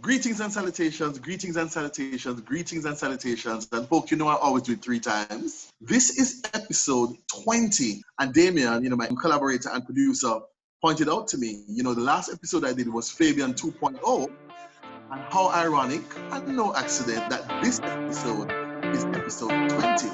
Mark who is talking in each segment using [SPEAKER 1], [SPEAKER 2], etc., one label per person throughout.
[SPEAKER 1] Greetings and salutations, greetings and salutations, greetings and salutations. And folks, you know I always do it 3 times. This is episode 20. And Damien, my collaborator and producer, pointed out to me, the last episode I did was Fabian 2.0. And how ironic and no accident that this episode is episode 20.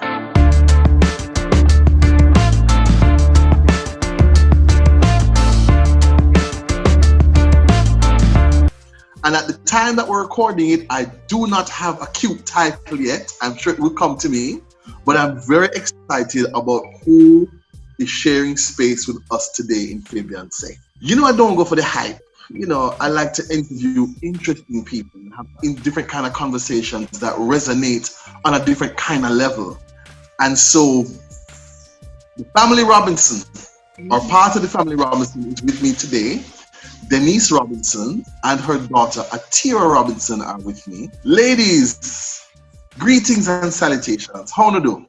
[SPEAKER 1] And at the time that we're recording it, I do not have a cute title yet. I'm sure it will come to me. But I'm very excited about who is sharing space with us today in Fabian Seh. I don't go for the hype. I like to interview interesting people and have different kind of conversations that resonate on a different kind of level. And so the family Robinson, or part of the family Robinson, is with me today. Denise Robinson and her daughter Atira Robinson are with me. Ladies, greetings and salutations. How do you do?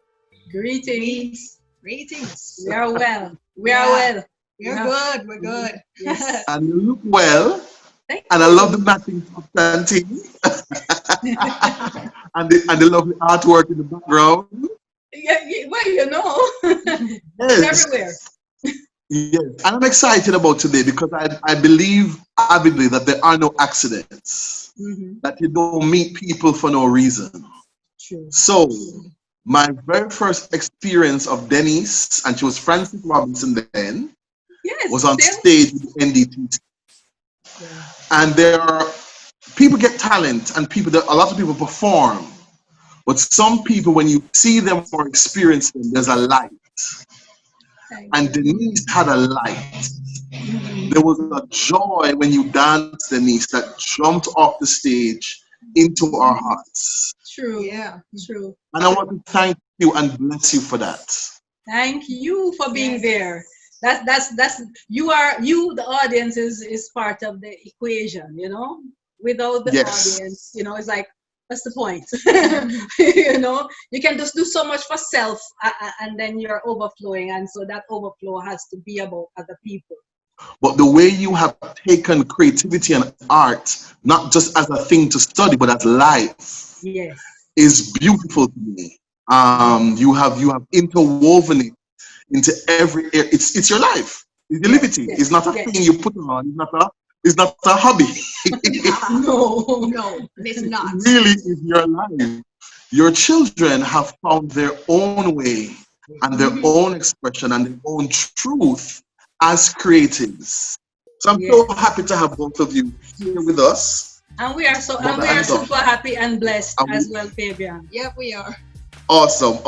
[SPEAKER 2] Greetings.
[SPEAKER 3] Greetings.
[SPEAKER 2] We are well. We are well.
[SPEAKER 3] We're good. We're good.
[SPEAKER 2] Yes.
[SPEAKER 1] And you look well.
[SPEAKER 2] Thank
[SPEAKER 1] and
[SPEAKER 2] you.
[SPEAKER 1] I love the matching thing. and the lovely artwork in the background.
[SPEAKER 2] Well,
[SPEAKER 1] Yes.
[SPEAKER 2] everywhere.
[SPEAKER 1] Yes, and I'm excited about today because I believe avidly that there are no accidents, that you don't meet people for no reason.
[SPEAKER 2] True.
[SPEAKER 1] So, my very first experience of Denise, and she was Frances Robinson then,
[SPEAKER 2] Yes.
[SPEAKER 1] was on
[SPEAKER 2] still.
[SPEAKER 1] stage with NDT.
[SPEAKER 2] Yeah.
[SPEAKER 1] And there are, people get talent and a lot of people perform, but some people, when you see them or experience them, there's a light. And Denise had a light. There was a joy when you danced, Denise, that jumped off the stage into our hearts.
[SPEAKER 2] True.
[SPEAKER 3] Yeah.
[SPEAKER 2] True.
[SPEAKER 1] And I want to thank you and bless you for that.
[SPEAKER 2] Thank you for being there. That's the audience is part of the equation, Without the audience, it's like, what's the point? You can just do so much for self and then you're overflowing. And so that overflow has to be about other people.
[SPEAKER 1] But the way you have taken creativity and art, not just as a thing to study, but as life,
[SPEAKER 2] Yes,
[SPEAKER 1] is beautiful to me. You have interwoven it into every area. It's your life. You live it.
[SPEAKER 2] Yes,
[SPEAKER 1] It's not a thing you put on. It's not a hobby.
[SPEAKER 3] No, it's not.
[SPEAKER 1] It really is your life. Your children have found their own way and their own expression and their own truth as creatives. So I'm so happy to have both of you here with us.
[SPEAKER 2] And we are super happy and blessed as well, Fabian.
[SPEAKER 3] Yep, we are.
[SPEAKER 1] Awesome.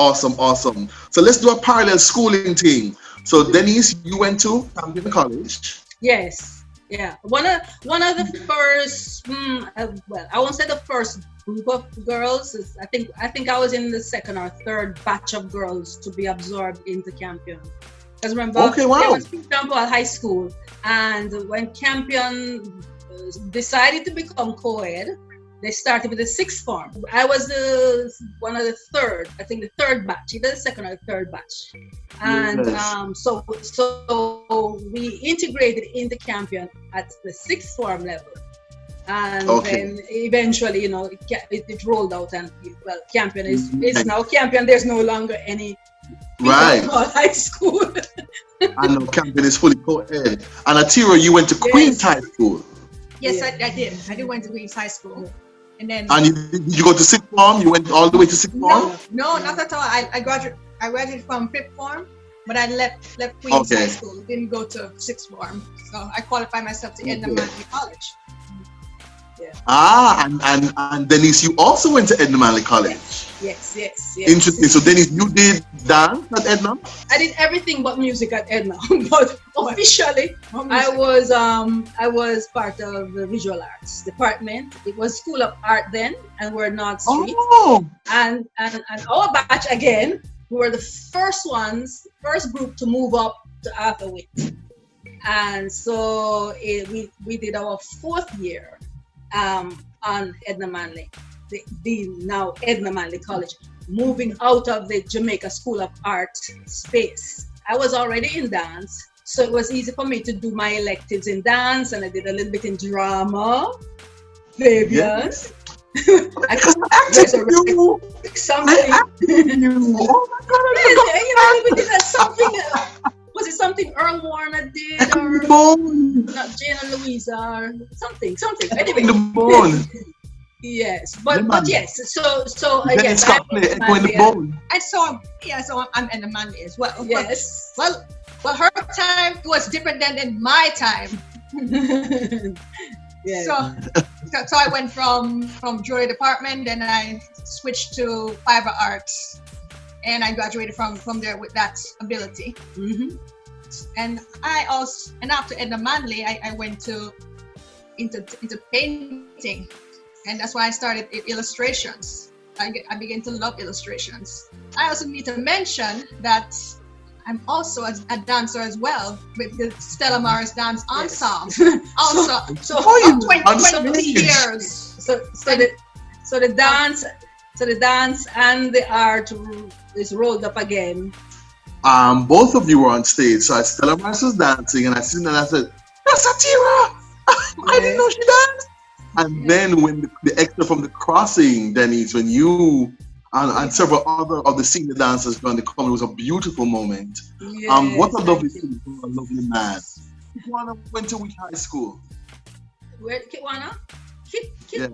[SPEAKER 1] So let's do a parallel schooling thing. So Denise, you went to Camden College.
[SPEAKER 2] Yes. Yeah, one of the first. I won't say the first group of girls. I think I was in the second or third batch of girls to be absorbed into Campion. Because remember, there was Campbell High School, and when Campion decided to become co-ed, they started with the 6th form. I was one of the third. I think the third batch, either the second or the third batch. And so we integrated into Campion at the 6th form level, and then eventually, it rolled out, and Campion is now Campion. There's no longer any high school.
[SPEAKER 1] I know Campion is fully co-ed. And Atira, you went to Queen's High School.
[SPEAKER 3] Yes, I did. I did went to Queen's High School, and then.
[SPEAKER 1] And did you go to 6th form? You went all the way to 6th form?
[SPEAKER 3] No, not at all. I graduated from 5th form. But I left Queen's High School, didn't go to 6th form. So I qualified myself to Edna Manley College.
[SPEAKER 2] Yeah.
[SPEAKER 1] And Denise, you also went to Edna Manley College.
[SPEAKER 2] Yes.
[SPEAKER 1] Interesting. So Denise, you did dance at Edna?
[SPEAKER 2] I did everything but music at Edna. But officially, I was part of the visual arts department. It was School of Art then, and we're North Street. And our batch again. We were the first group to move up to Arthur Witt. And so we did our 4th year on Edna Manley, the now Edna Manley College, moving out of the Jamaica School of Art space. I was already in dance, so it was easy for me to do my electives in dance, and I did a little bit in drama. Fabian.
[SPEAKER 1] Yes.
[SPEAKER 2] I
[SPEAKER 1] Because
[SPEAKER 2] could
[SPEAKER 1] I asked you.
[SPEAKER 2] something.
[SPEAKER 1] I asked you. Oh my God, I
[SPEAKER 2] Yes,
[SPEAKER 1] forgot.
[SPEAKER 2] you remember we did that something. Was it something Earl Warner did, or
[SPEAKER 1] The bone.
[SPEAKER 2] not Jane and Louisa, or something?
[SPEAKER 1] In
[SPEAKER 2] Anyway,
[SPEAKER 1] the bone.
[SPEAKER 2] yes,
[SPEAKER 1] Yeah,
[SPEAKER 2] but
[SPEAKER 1] man.
[SPEAKER 2] yes. So
[SPEAKER 1] Dennis
[SPEAKER 2] yes, I
[SPEAKER 1] Scott play Echo in the
[SPEAKER 2] Mandy.
[SPEAKER 1] bone.
[SPEAKER 3] I saw, yeah, so I'm in the Mandy as well.
[SPEAKER 2] Yes.
[SPEAKER 3] Well, her time was different than in my time.
[SPEAKER 2] Yes.
[SPEAKER 3] So I went from jewelry department, then I switched to fiber arts, and I graduated from there with that ability.
[SPEAKER 2] Mm-hmm.
[SPEAKER 3] And I also, and after Edna Manley, I went into painting, and that's why I started illustrations. I began to love illustrations. I also need to mention that I'm also a dancer as well with the Stella Maris Dance Ensemble. Also, so
[SPEAKER 1] Oh,
[SPEAKER 3] 20 years.
[SPEAKER 2] So the dance and the art is rolled up again.
[SPEAKER 1] Both of you were on stage. So I Stella Maris was dancing, and I seen and I said, "That's Atira." I didn't know she danced. And then when the extra from the crossing, Denise, when you and several other of the senior dancers joined the company, it was a beautiful moment.
[SPEAKER 2] Yes,
[SPEAKER 1] What a lovely thing, a lovely man. Kitwana went to which high school?
[SPEAKER 2] Where Kitwana? Kit
[SPEAKER 1] Yeah.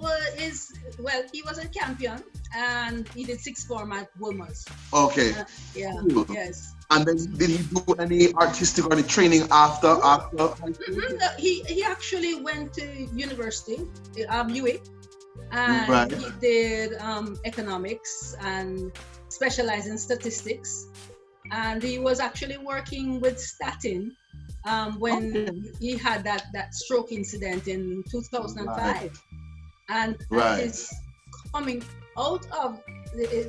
[SPEAKER 2] he was a champion, and he did sixth form at Wilmers.
[SPEAKER 1] Okay.
[SPEAKER 2] Yeah.
[SPEAKER 1] Cool.
[SPEAKER 2] Yes.
[SPEAKER 1] And then did he do any artistic or any training after high school?
[SPEAKER 2] He actually went to university, UA, and
[SPEAKER 1] Right.
[SPEAKER 2] he did economics and specialized in statistics. And he was actually working with statin when he had that stroke incident in 2005. And
[SPEAKER 1] Right.
[SPEAKER 2] he's coming out of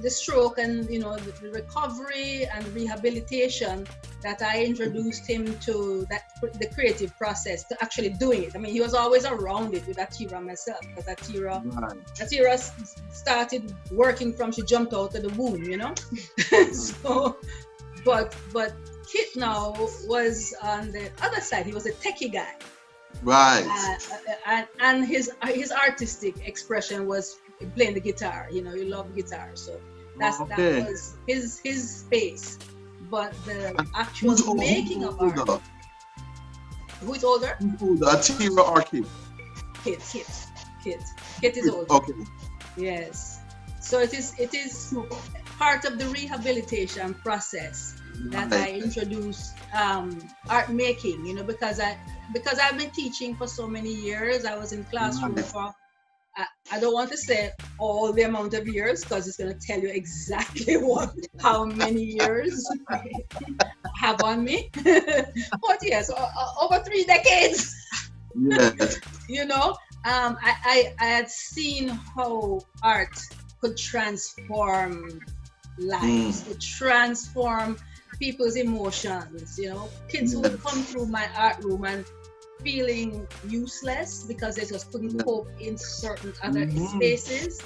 [SPEAKER 2] the stroke and the recovery and rehabilitation that I introduced him to the creative process, to actually doing it. I mean, he was always around it with Atira myself, because Atira started working from she jumped out of the womb, So, but Kit now was on the other side. He was a techie guy.
[SPEAKER 1] Right.
[SPEAKER 2] And his artistic expression was playing the guitar. He loved guitar, so that was his space. But the actual making of art. Who is older?
[SPEAKER 1] Atira or Kit?
[SPEAKER 2] Kit is older.
[SPEAKER 1] Okay.
[SPEAKER 2] Yes. So it is part of the rehabilitation process that I introduced art making. Because I've been teaching for so many years. I was in classroom for I don't want to say all the amount of years, because it's going to tell you exactly how many years I have on me. But yes, over 3 decades.
[SPEAKER 1] Yes.
[SPEAKER 2] I had seen how art could transform lives, could transform people's emotions. Kids who would come through my art room and feeling useless because they just couldn't cope in certain other spaces,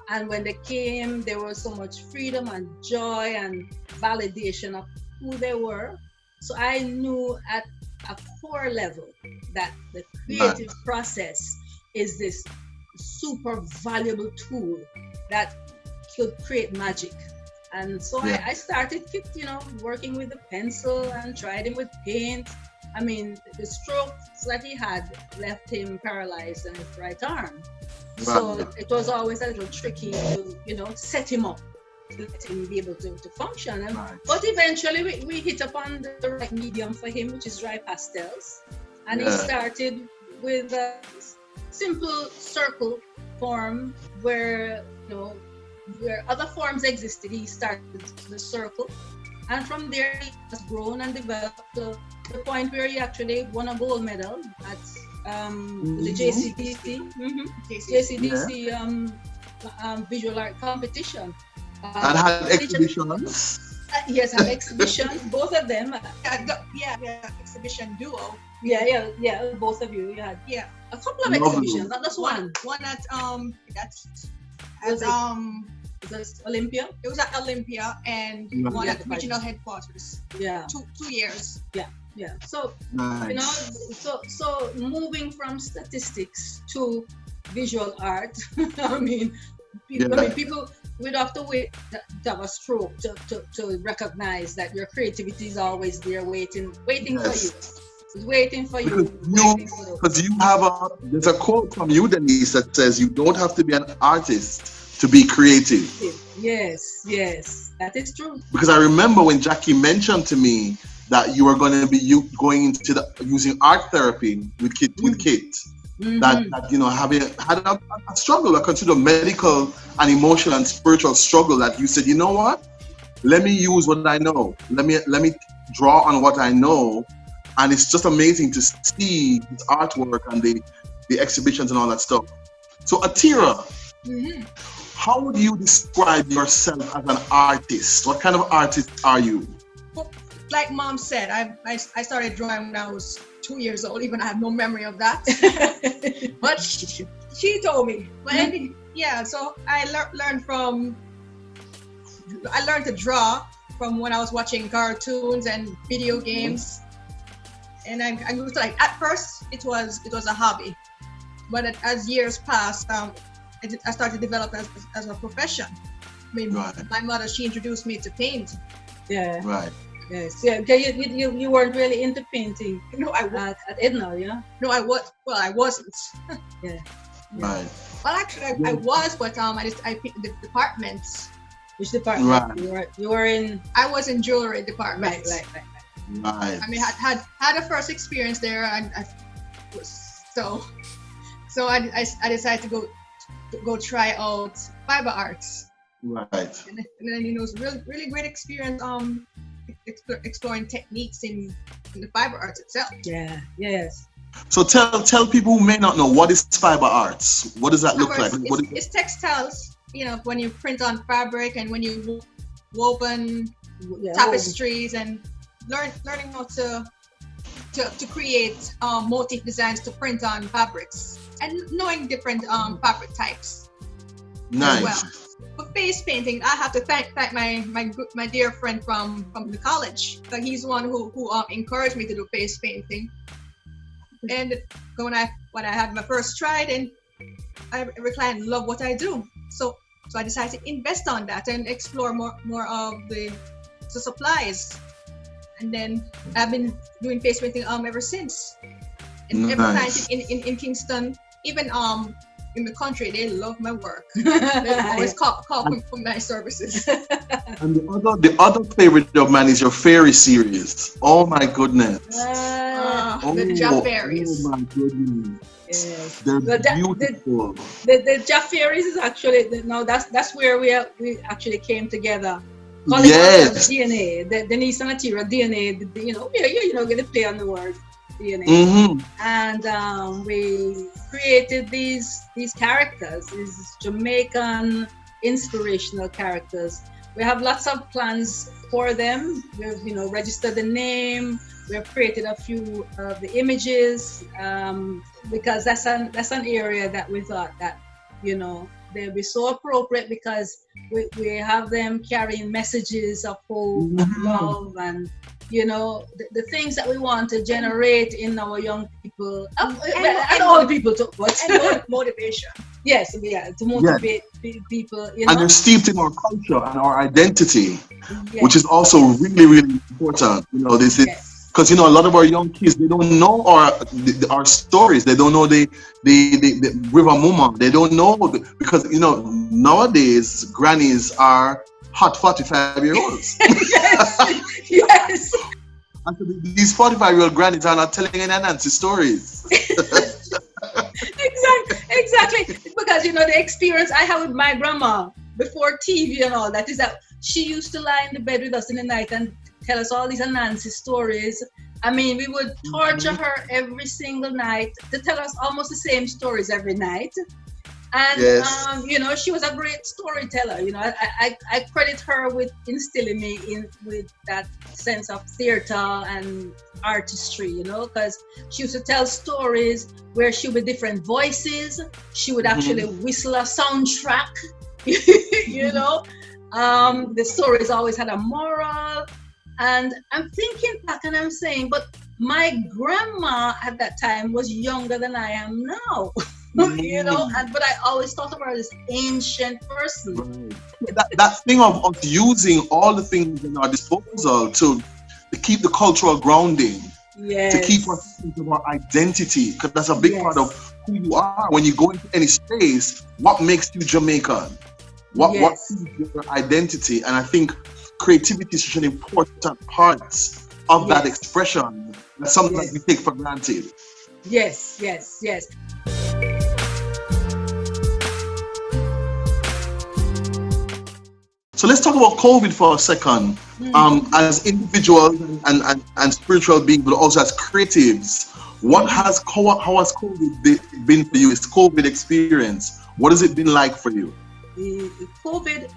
[SPEAKER 2] and when they came, there was so much freedom and joy and validation of who they were. So I knew at a core level that the creative process is this super valuable tool that could create magic. And so I started working with the pencil and tried him with paint. I mean, the strokes that he had left him paralyzed on his right arm. So it was always a little tricky to, set him up, to let him be able to function. But eventually we hit upon the right medium for him, which is dry pastels. And he started with a simple circle form where other forms existed. He started the circle. And from there, he has grown and developed to the point where he actually won a gold medal at the JCDC, visual art competition.
[SPEAKER 1] And had exhibitions.
[SPEAKER 2] Yes, had exhibitions, both of them.
[SPEAKER 3] Exhibition duo.
[SPEAKER 2] Yeah, both of you. You had a couple of exhibitions, not just one.
[SPEAKER 3] One at
[SPEAKER 2] Was Olympia?
[SPEAKER 3] It was at Olympia, and one at regional headquarters.
[SPEAKER 2] Yeah.
[SPEAKER 3] 2 years.
[SPEAKER 2] Yeah. So
[SPEAKER 1] Nice.
[SPEAKER 2] so moving from statistics to visual art. I mean, people would have to wait to have a stroke to recognize that your creativity is always there, waiting for you. It's waiting for you.
[SPEAKER 1] Because you have there's a quote from you, Denise, that says you don't have to be an artist to be creative.
[SPEAKER 2] Yes, that is true.
[SPEAKER 1] Because I remember when Jackie mentioned to me that you were going to be going into using art therapy with kids. That having had a struggle, I consider medical and emotional and spiritual struggle, that you said, you know what? Let me use what I know. Let me draw on what I know. And it's just amazing to see his artwork and the exhibitions and all that stuff. So Atira, how would you describe yourself as an artist? What kind of artist are you?
[SPEAKER 3] Like Mom said, I started drawing when I was 2 years old. Even I have no memory of that. But she told me. But so I learned to draw from when I was watching cartoons and video games. And I grew to at first it was a hobby, but as years passed, I started to develop as a profession. I mean, my mother, she introduced me to paint.
[SPEAKER 2] Yeah.
[SPEAKER 1] Right.
[SPEAKER 2] Yes. Yeah. You weren't really into painting.
[SPEAKER 3] No, I was
[SPEAKER 2] at Edna, yeah.
[SPEAKER 3] No, I was. Well, I wasn't.
[SPEAKER 2] Yeah.
[SPEAKER 1] Right.
[SPEAKER 3] Well, actually, I was, but I picked the departments.
[SPEAKER 2] Which department?
[SPEAKER 1] Right.
[SPEAKER 2] You were in.
[SPEAKER 3] I was in jewelry department.
[SPEAKER 2] Right.
[SPEAKER 1] Right.
[SPEAKER 3] I mean, had a first experience there, and so I decided to go try out fiber arts.
[SPEAKER 1] Right.
[SPEAKER 3] And then it was really great experience. Exploring techniques in the fiber arts itself.
[SPEAKER 2] Yeah. Yes.
[SPEAKER 1] So tell people who may not know, what is fiber arts? What does that look like?
[SPEAKER 3] It's textiles. When you print on fabric and when you woven tapestries and learning how to create motif designs to print on fabrics and knowing different fabric types.
[SPEAKER 1] Nice.
[SPEAKER 3] As well. For face painting, I have to thank my dear friend from the college. Like he's the one who encouraged me to do face painting. And when I had my first try, and every client loved what I do. So I decided to invest on that and explore more of the supplies. And then I've been doing face painting ever since. And every client in Kingston, even in the country, they love my work. They always call me for my services.
[SPEAKER 1] And the other favorite of mine is your fairy series. Oh my goodness.
[SPEAKER 3] The Fairies.
[SPEAKER 1] Oh my goodness.
[SPEAKER 2] Yes.
[SPEAKER 1] They're beautiful.
[SPEAKER 2] The Fairies is actually that's where we actually came together.
[SPEAKER 1] Yes.
[SPEAKER 2] DNA, the Denise and Atira DNA. We're going to play on the word DNA. And we created these characters, these Jamaican inspirational characters. We have lots of plans for them. We've registered the name. We have created a few of the images because that's an area that we thought that they'll be so appropriate because we have them carrying messages of hope and love and the things that we want to generate in our young people and all people too,
[SPEAKER 3] and motivation.
[SPEAKER 2] Yes, to motivate people.
[SPEAKER 1] And they're steeped in our culture and our identity, which is also really, really important. This is because a lot of our young kids, they don't know our stories. They don't know the River Muma. They don't know because nowadays grannies are hot 45-year-olds.
[SPEAKER 2] Yes.
[SPEAKER 1] And so these 45-year-old grannies are not telling any Nancy stories.
[SPEAKER 2] Exactly. Because the experience I had with my grandma before TV and all that is that she used to lie in the bed with us in the night and tell us all these Nancy stories. I mean, we would torture her every single night to tell us almost the same stories every night. And she was a great storyteller. I credit her with instilling me with that sense of theater and artistry. Because she used to tell stories where she would different voices. She would actually whistle a soundtrack. The stories always had a moral. And I'm thinking back and I'm saying, but my grandma at that time was younger than I am now. You know, but I always thought of her as this ancient person.
[SPEAKER 1] Right. That thing of using all the things in our disposal to keep the cultural grounding,
[SPEAKER 2] Yes.
[SPEAKER 1] to keep us thinking about identity, because that's a big part of who you are. When you go into any space, what makes you Jamaican? What is your identity? And I think creativity is such an important part of that expression. That's something that we take for granted.
[SPEAKER 2] Yes.
[SPEAKER 1] So let's talk about COVID for a second. As individuals and spiritual beings, but also as creatives, how has COVID been for you? It's COVID experience. What has it been like for you?
[SPEAKER 2] COVID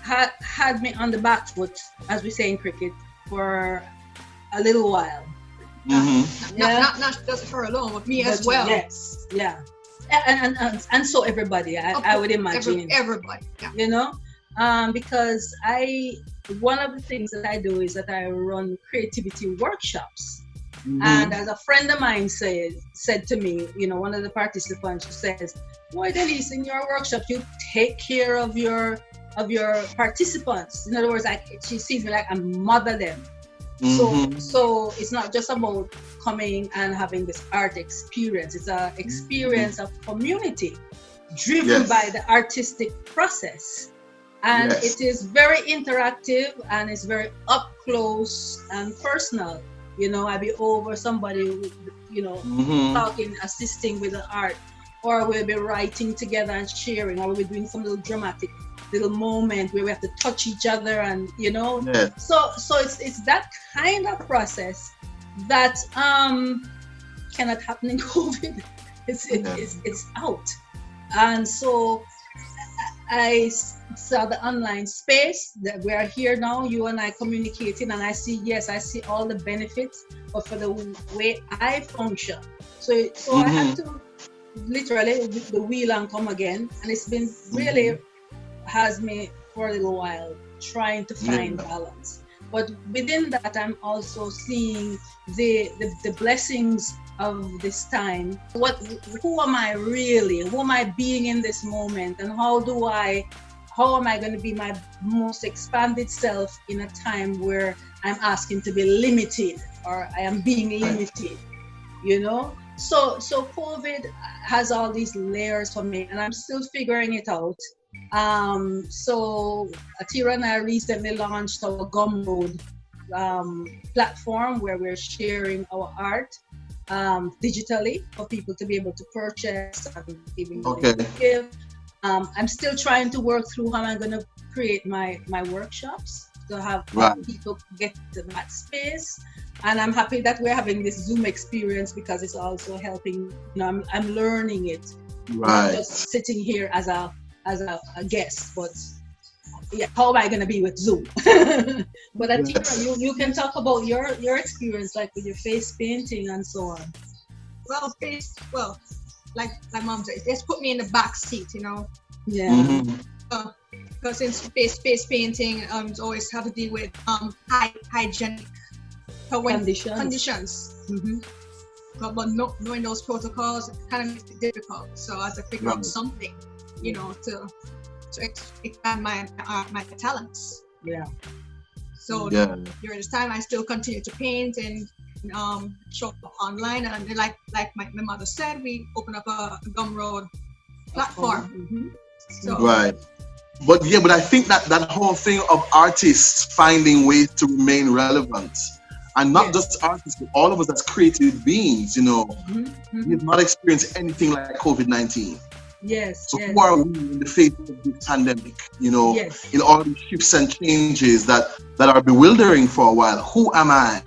[SPEAKER 2] had me on the back foot, as we say in cricket, for a little while.
[SPEAKER 3] Not just her alone, but me as well.
[SPEAKER 2] Yes, yeah. And so everybody, I would imagine.
[SPEAKER 3] Everybody, yeah.
[SPEAKER 2] You know, because one of the things that I do is that I run creativity workshops. And as a friend of mine said to me, you know, one of the participants, she says, "Boy, Denise, in your workshop, you take care of your participants." In other words, she sees me like I mother them. So it's not just about coming and having this art experience. It's an experience of community driven by the artistic process. And it is very interactive and it's very up close and personal. You know, I'll be over somebody, you know, talking, assisting with the art, or we'll be writing together and sharing, or we'll be doing some little dramatic little moment where we have to touch each other, and you know, so it's that kind of process that cannot happen in COVID. It's out, and so I saw the online space that we are here now, you and I communicating, and I see all the benefits, but for the way I function. So I had to literally the wheel and come again, and it's been really has me for a little while trying to find balance. But within that, I'm also seeing the blessings of this time. Who am I really? Who am I being in this moment? And how am I going to be my most expanded self in a time where I'm asking to be limited, or I am being limited, you know? So COVID has all these layers for me, and I'm still figuring it out. So Atira and I recently launched our Gumroad platform where we're sharing our art digitally for people to be able to purchase and even give. I'm still trying to work through how I'm going to create my workshops to have people get to that space. And I'm happy that we're having this Zoom experience because it's also helping. You know, I'm learning it, not just sitting here as a guest, but how am I going to be with Zoom? But Atira, you can talk about your experience, like with your face painting and so on.
[SPEAKER 3] Well, like my mom said, just put me in the back seat, you know.
[SPEAKER 2] Yeah.
[SPEAKER 3] Because in face painting, always have to deal with hygienic conditions. But knowing those protocols kind of makes it difficult. So I have to figure out something, you know, to expand my talents. Yeah. So during this time, I still continue to paint and show up online. And like my mother said, we open up a Gumroad platform. So,
[SPEAKER 1] But I think that whole thing of artists finding ways to remain relevant, and not just artists, but all of us as creative beings, you know, we have not experienced anything like COVID-19. So who are we in the face of this pandemic, you know, in all these shifts and changes that are bewildering for a while? Who am I?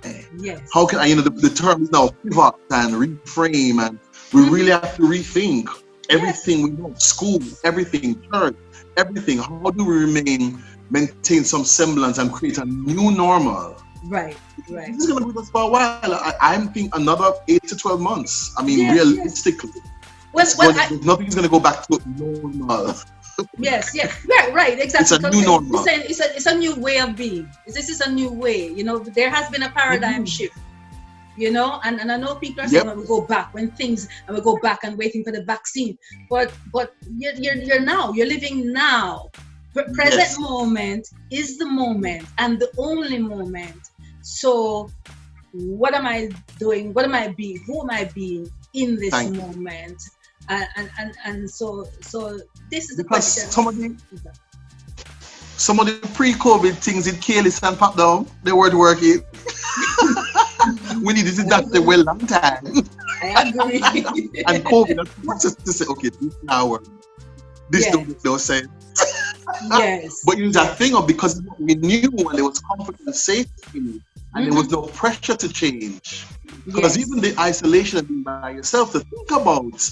[SPEAKER 1] How can I, you know, the term is now pivot and reframe, and we really have to rethink everything we know, school, everything, church, everything. How do we maintain some semblance and create a new normal? Right. This is going to be with us for a while. I'm thinking another 8 to 12 months. I mean, realistically. Nothing's going to go back to normal.
[SPEAKER 2] Right, exactly.
[SPEAKER 1] It's a new normal.
[SPEAKER 2] It's a new way of being. This is a new way. You know, there has been a paradigm shift. you know, and I know people are
[SPEAKER 1] Yep.
[SPEAKER 2] saying, when we go back, when things, and we go back and waiting for the vaccine, but you're now, you're living now. Present
[SPEAKER 1] Yes.
[SPEAKER 2] moment is the moment and the only moment. So what am I doing? What am I being? Who am I being in this
[SPEAKER 1] Thank you.
[SPEAKER 2] moment? And so this is the
[SPEAKER 1] Because
[SPEAKER 2] question.
[SPEAKER 1] some of the pre-COVID things in Kalis and pop down, they weren't working. We needed to adapt a well long time.
[SPEAKER 2] I agree.
[SPEAKER 1] And COVID has forced us to say, okay, this now work. This
[SPEAKER 2] Yes.
[SPEAKER 1] don't make no sense.
[SPEAKER 2] Yes.
[SPEAKER 1] But you that thing of, because we knew when there was comfort and safety, and there was no pressure to change. Because
[SPEAKER 2] Yes.
[SPEAKER 1] even the isolation of being by yourself, to think about,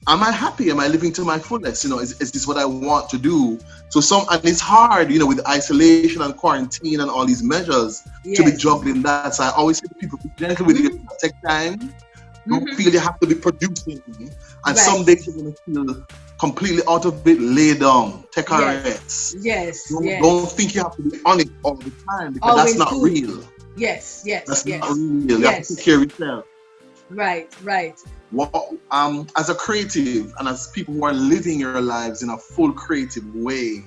[SPEAKER 1] am I happy? Am I living to my fullest? You know, is this what I want to do? So and it's hard, you know, with isolation and quarantine and all these measures to be
[SPEAKER 2] Yes.
[SPEAKER 1] juggling that. So I always say to people, be gentle with it, take time. Don't feel you have to be producing. And
[SPEAKER 2] Right.
[SPEAKER 1] some days you're going to feel completely out of it, lay down, take a
[SPEAKER 2] Yes.
[SPEAKER 1] rest.
[SPEAKER 2] Yes.
[SPEAKER 1] Don't think you have to be on it all the time, because
[SPEAKER 2] Always
[SPEAKER 1] that's not
[SPEAKER 2] do.
[SPEAKER 1] real.
[SPEAKER 2] Yes. Yes.
[SPEAKER 1] That's
[SPEAKER 2] yes.
[SPEAKER 1] not real. You have
[SPEAKER 2] Yes.
[SPEAKER 1] to take care of yourself.
[SPEAKER 2] Right. Right.
[SPEAKER 1] As a creative and as people who are living your lives in a full creative way,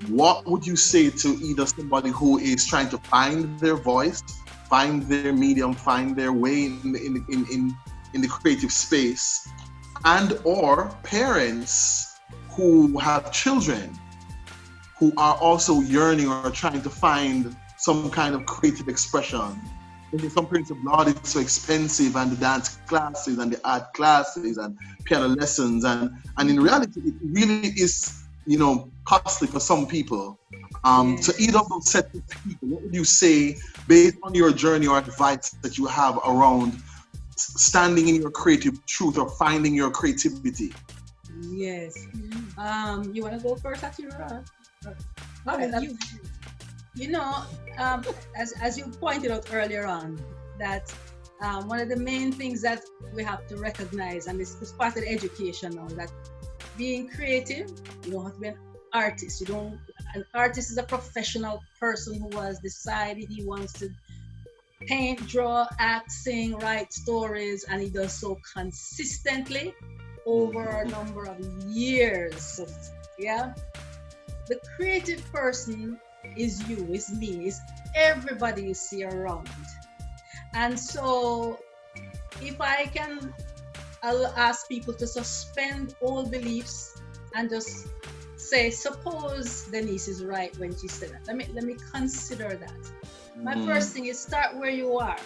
[SPEAKER 1] what would you say to either somebody who is trying to find their voice, find their medium, find their way in the creative space, and or parents who have children who are also yearning or trying to find some kind of creative expression? Some parents of, Lord, it's so expensive, and the dance classes and the art classes and piano lessons, and in reality it really is, you know, costly for some people. So either of those sets of people, what would you say based on your journey or advice that you have around standing in your creative truth or finding your creativity?
[SPEAKER 2] Yes. You want to go first, Atira? You know, as you pointed out earlier on, that one of the main things that we have to recognize, and this is part of the education now, that being creative, you don't have to be an artist. An artist is a professional person who has decided he wants to paint, draw, act, sing, write stories, and he does so consistently over a number of years. Yeah. The creative person is you, is me, is everybody you see around. And so if I'll ask people to suspend all beliefs and just say, suppose Denise is right when she said that. Let me consider that. My first thing is, start where you are.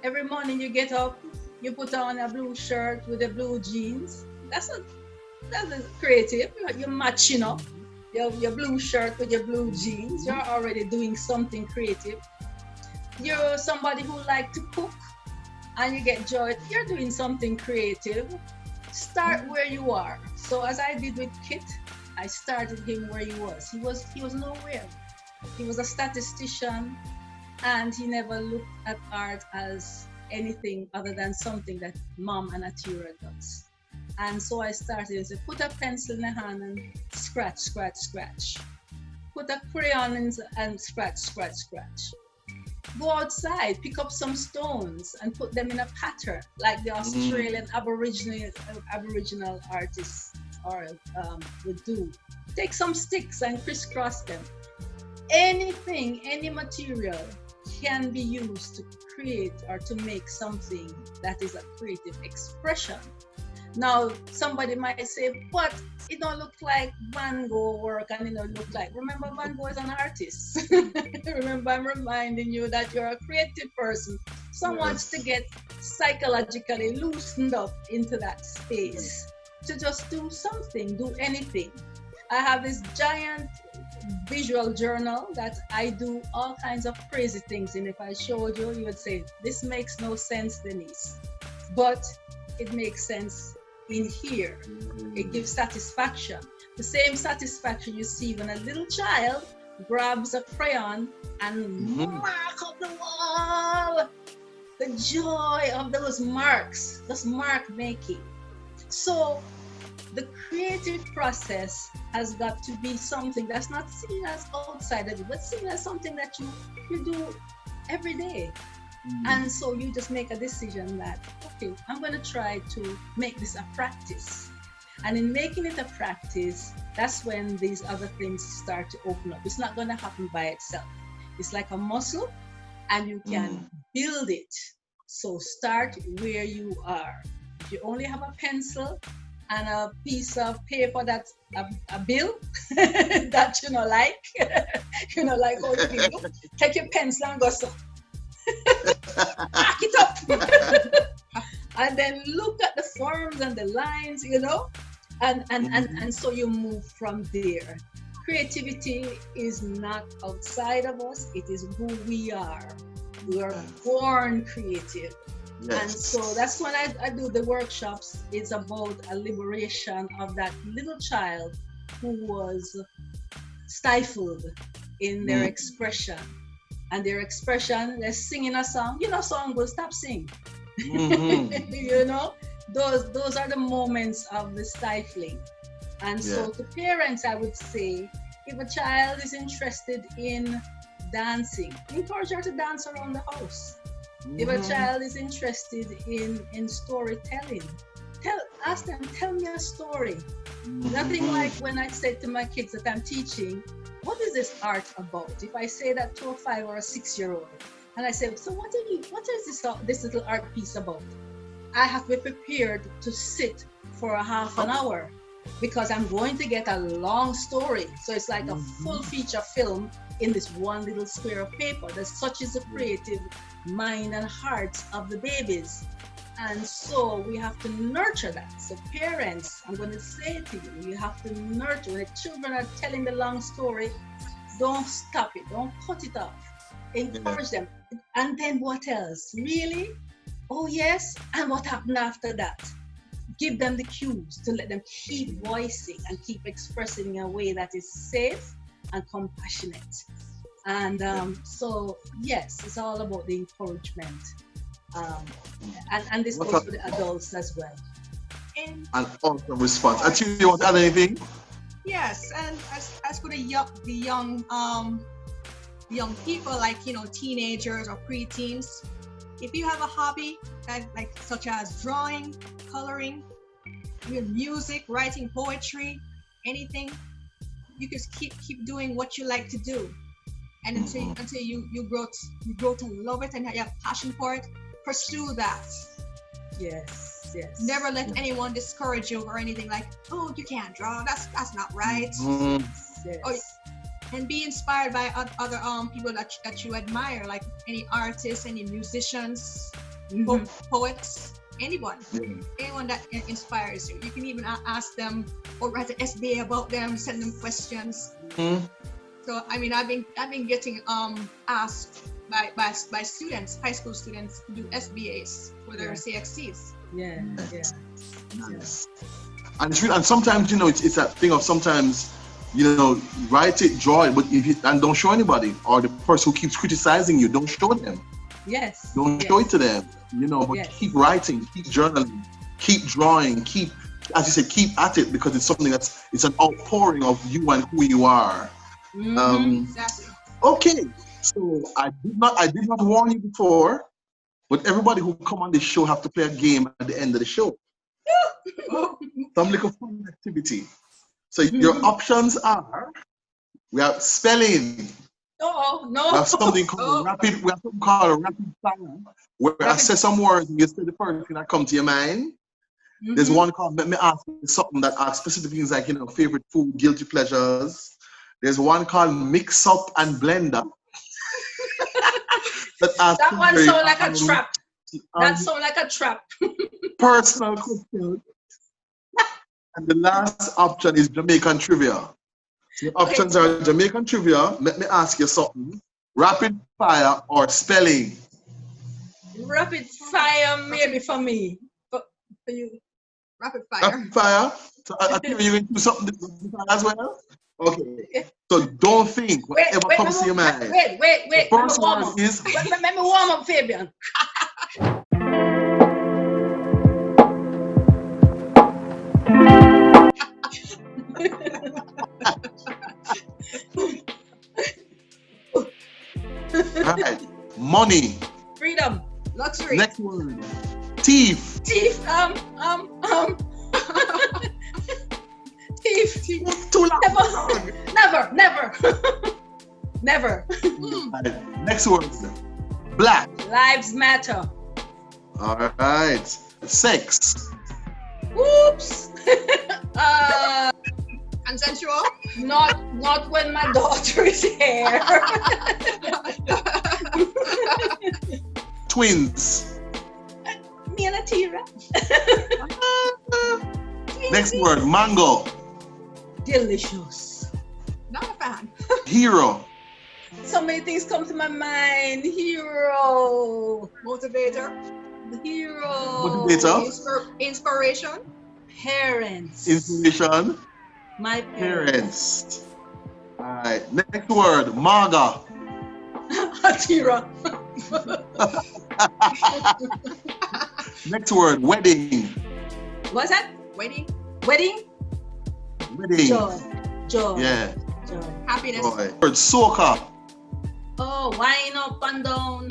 [SPEAKER 2] Every morning you get up, you put on a blue shirt with the blue jeans. That's creative. You're matching up. Your blue shirt with your blue jeans, you're already doing something creative. You're somebody who likes to cook and you get joy, you're doing something creative. Start where you are. So as I did with Kit, I started him where he was. He was nowhere. He was a statistician, and he never looked at art as anything other than something that Mom and Atira does. And so I started and said, put a pencil in the hand and scratch, scratch, scratch. Put a crayon in and scratch, scratch, scratch. Go outside, pick up some stones and put them in a pattern, like the Australian Aboriginal artists would do. Take some sticks and crisscross them. Anything, any material can be used to create or to make something that is a creative expression. Now, somebody might say, but it don't look like Van Gogh work, and it don't look like, remember, Van Gogh is an artist. Remember, I'm reminding you that you're a creative person. Someone wants to get psychologically loosened up into that space to just do something, do anything. I have this giant visual journal that I do all kinds of crazy things in. If I showed you, you would say, this makes no sense, Denise. But it makes sense in here. It gives satisfaction. The same satisfaction you see when a little child grabs a crayon and mark up the wall. The joy of those marks, this mark making. So the creative process has got to be something that's not seen as outside of you, but seen as something that you do every day. And so you just make a decision that, okay, I'm going to try to make this a practice. And in making it a practice, that's when these other things start to open up. It's not going to happen by itself. It's like a muscle, and you can build it. So start where you are. If you only have a pencil and a piece of paper that's a bill that you know like, like how you feel, take your pencil and go so. Back it up. And then look at the forms and the lines, and so you move from there. Creativity is not outside of us, it is who we are. We are born creative. Yes. And so that's when I do the workshops. It's about a liberation of that little child who was stifled in their expression. And their expression, they're singing a song, song will stop singing. Those are the moments of the stifling. And so to parents, I would say, if a child is interested in dancing, encourage her to dance around the house. If a child is interested in storytelling, ask them, tell me a story. Nothing like when I say to my kids that I'm teaching, what is this art about? If I say that to a 5 or a 6-year-old, and I say, so what is this little art piece about? I have to be prepared to sit for a half an hour, because I'm going to get a long story. So it's like a full feature film in this one little square of paper. Such is the creative mind and hearts of the babies. And so we have to nurture that. So parents, I'm going to say to you, you have to nurture. When the children are telling the long story, don't stop it, don't cut it off. Encourage them. And then what else? Really? Oh yes, and what happened after that? Give them the cues to let them keep voicing and keep expressing in a way that is safe and compassionate. And so yes, it's all about the encouragement. And this goes for the adults as well.
[SPEAKER 1] An awesome response. Atira, you want to add anything?
[SPEAKER 3] Yes, and as for the young people, like teenagers or preteens, if you have a hobby like such as drawing, coloring, music, writing poetry, anything, you just keep doing what you like to do, and until you grow to love it and you have passion for it, pursue that.
[SPEAKER 2] Yes.
[SPEAKER 3] Never let anyone discourage you or anything like, oh, you can't draw, that's not right.
[SPEAKER 2] Yes.
[SPEAKER 3] And be inspired by other people that you admire, like any artists, any musicians, poets, anyone that inspires you. You can even ask them or write an SBA about them, send them questions. So I mean, I've been getting asked by students, high school students, to do SBAs for their CXCs.
[SPEAKER 1] Nice. And sometimes it's that thing of sometimes write it, draw it, but and don't show anybody, or the person who keeps criticizing you, don't show them. Don't show it to them. But keep writing, keep journaling, keep drawing, keep, as you said, keep at it, because it's something it's an outpouring of you and who you are.
[SPEAKER 3] Exactly.
[SPEAKER 1] Okay, so I did not warn you before, but everybody who come on this show have to play a game at the end of the show. Some little fun activity. So your options are, we have spelling.
[SPEAKER 2] No.
[SPEAKER 1] We have something called rapid fire, where I say some words and you say the first thing that comes to your mind. There's one called Let Me Ask You Something, that asks specific things like favorite food, guilty pleasures. There's one called Mix Up and Blender.
[SPEAKER 2] That one sounds like a trap. That sounds like a trap.
[SPEAKER 1] Personal questions. And the last option is Jamaican trivia. So the options are Jamaican trivia, let me ask you something, rapid fire, or spelling.
[SPEAKER 2] Rapid fire, maybe for me. For you.
[SPEAKER 3] Rapid fire.
[SPEAKER 1] Rapid fire. So I think you're going to do something as well? Okay. So don't think, whatever comes to your mind.
[SPEAKER 2] Wait.
[SPEAKER 1] The first one is...
[SPEAKER 2] Let me warm up, Fabian.
[SPEAKER 1] Right. Money.
[SPEAKER 2] Freedom.
[SPEAKER 3] Luxury.
[SPEAKER 1] Next word. Thief.
[SPEAKER 2] Thief. Thief.
[SPEAKER 1] Too long.
[SPEAKER 2] Never. Never.
[SPEAKER 1] Right. Next word. Black.
[SPEAKER 2] Lives matter.
[SPEAKER 1] All right. Sex.
[SPEAKER 2] Oops.
[SPEAKER 3] Consensual.
[SPEAKER 2] Not when my daughter is here.
[SPEAKER 1] Twins.
[SPEAKER 2] Me and Atira.
[SPEAKER 1] Next word. Mango.
[SPEAKER 2] Delicious.
[SPEAKER 3] Not a fan.
[SPEAKER 1] Hero.
[SPEAKER 2] So many things come to my mind. Hero.
[SPEAKER 3] Motivator.
[SPEAKER 2] Hero.
[SPEAKER 1] Motivator.
[SPEAKER 3] Inspiration.
[SPEAKER 2] Parents.
[SPEAKER 1] Inspiration.
[SPEAKER 2] My parents.
[SPEAKER 1] Parents. All right. Next word. Maga.
[SPEAKER 2] Atira.
[SPEAKER 1] Next word. Wedding.
[SPEAKER 2] What's that?
[SPEAKER 3] Wedding.
[SPEAKER 2] Wedding.
[SPEAKER 1] Wedding.
[SPEAKER 2] Joy.
[SPEAKER 1] Yeah.
[SPEAKER 2] Joy.
[SPEAKER 3] Happiness.
[SPEAKER 1] Boy. Word. Soca.
[SPEAKER 2] Oh, wind up and down.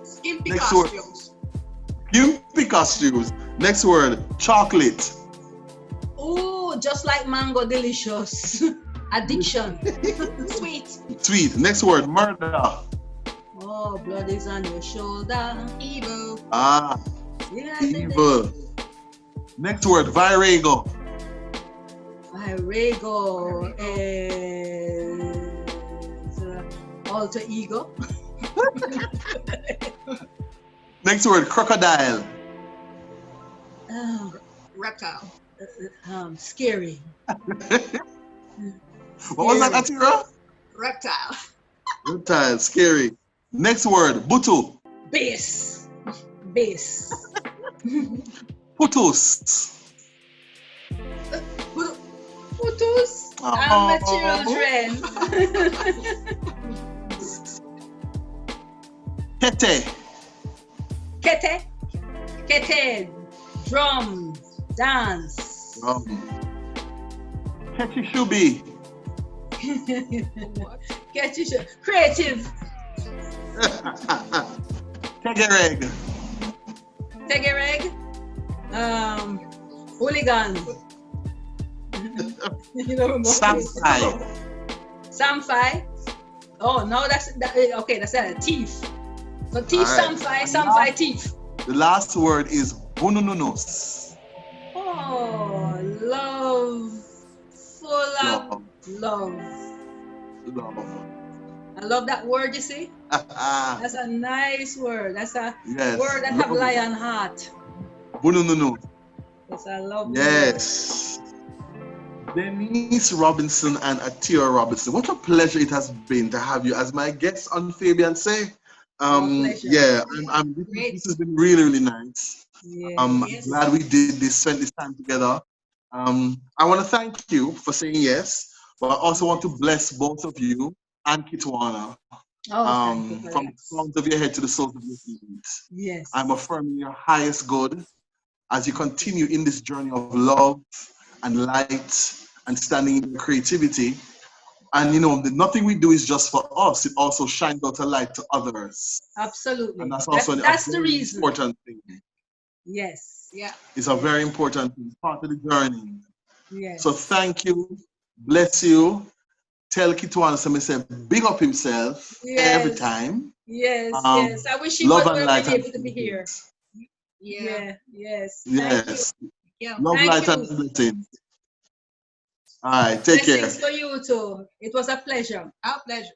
[SPEAKER 3] Skimpy
[SPEAKER 1] Next word.
[SPEAKER 3] costumes.
[SPEAKER 1] Gimpy costumes. Next word. Chocolate.
[SPEAKER 2] Oh, just like mango, delicious. Addiction.
[SPEAKER 3] Sweet.
[SPEAKER 1] Sweet. Next word. Murder.
[SPEAKER 2] Oh, blood is on your shoulder.
[SPEAKER 3] Evil.
[SPEAKER 1] Ah.
[SPEAKER 2] Yeah,
[SPEAKER 1] Evil. Next word. Virago.
[SPEAKER 2] Virago is alter ego.
[SPEAKER 1] Next word. Crocodile.
[SPEAKER 3] Reptile.
[SPEAKER 2] Scary.
[SPEAKER 1] What was that, Atira?
[SPEAKER 3] Reptile.
[SPEAKER 1] Reptile. Scary. Next word. Butu.
[SPEAKER 2] Base.
[SPEAKER 1] Putus.
[SPEAKER 2] Putus. I'm the children.
[SPEAKER 1] Kete.
[SPEAKER 2] Kete. Drum. Dance.
[SPEAKER 1] Ketchishubi.
[SPEAKER 2] Creative.
[SPEAKER 1] Tegereg.
[SPEAKER 2] Tegereg. Hooligan. You know,
[SPEAKER 1] Sampai.
[SPEAKER 2] Sampai. Oh no, that's okay. That's a thief. So thief,
[SPEAKER 1] All right.
[SPEAKER 2] Sampai, thief.
[SPEAKER 1] The last word is bunununus.
[SPEAKER 2] Oh, love, full of love. I love that word. You see, that's a nice word. That's a word that have lion heart.
[SPEAKER 1] Bunununu.
[SPEAKER 2] Yes, I love.
[SPEAKER 1] Yes. Denise Robinson and Atira Robinson. What a pleasure it has been to have you as my guest on Fabian Seh. Yeah, this has been really, really nice.
[SPEAKER 2] Yes.
[SPEAKER 1] I'm glad we did this, spent this time together. I want to thank you for saying yes, but I also want to bless both of you and Kitwana. From the crowns of your head to the soles of your feet.
[SPEAKER 2] Yes.
[SPEAKER 1] I'm affirming your highest good as you continue in this journey of love and light and standing in your creativity. And you know, nothing we do is just for us. It also shines out a light to others.
[SPEAKER 2] Absolutely.
[SPEAKER 1] And that's also
[SPEAKER 2] that's
[SPEAKER 1] a
[SPEAKER 2] the
[SPEAKER 1] very
[SPEAKER 2] reason.
[SPEAKER 1] important thing.
[SPEAKER 2] Yes. Yeah.
[SPEAKER 1] It's a very important thing. It's part of the journey.
[SPEAKER 2] Yes.
[SPEAKER 1] So thank you. Bless you. Tell Kitwana to say big up himself every time.
[SPEAKER 2] Yes, yes. I wish he
[SPEAKER 1] love
[SPEAKER 2] would
[SPEAKER 1] and
[SPEAKER 2] have
[SPEAKER 1] light
[SPEAKER 2] been able to be here.
[SPEAKER 3] Yeah.
[SPEAKER 2] Yes.
[SPEAKER 1] Yes.
[SPEAKER 3] Yeah.
[SPEAKER 1] Love,
[SPEAKER 2] Thank
[SPEAKER 1] light,
[SPEAKER 2] you.
[SPEAKER 1] and blessings. All right. Take care.
[SPEAKER 2] Blessings for you too. It was a pleasure.
[SPEAKER 3] Our pleasure.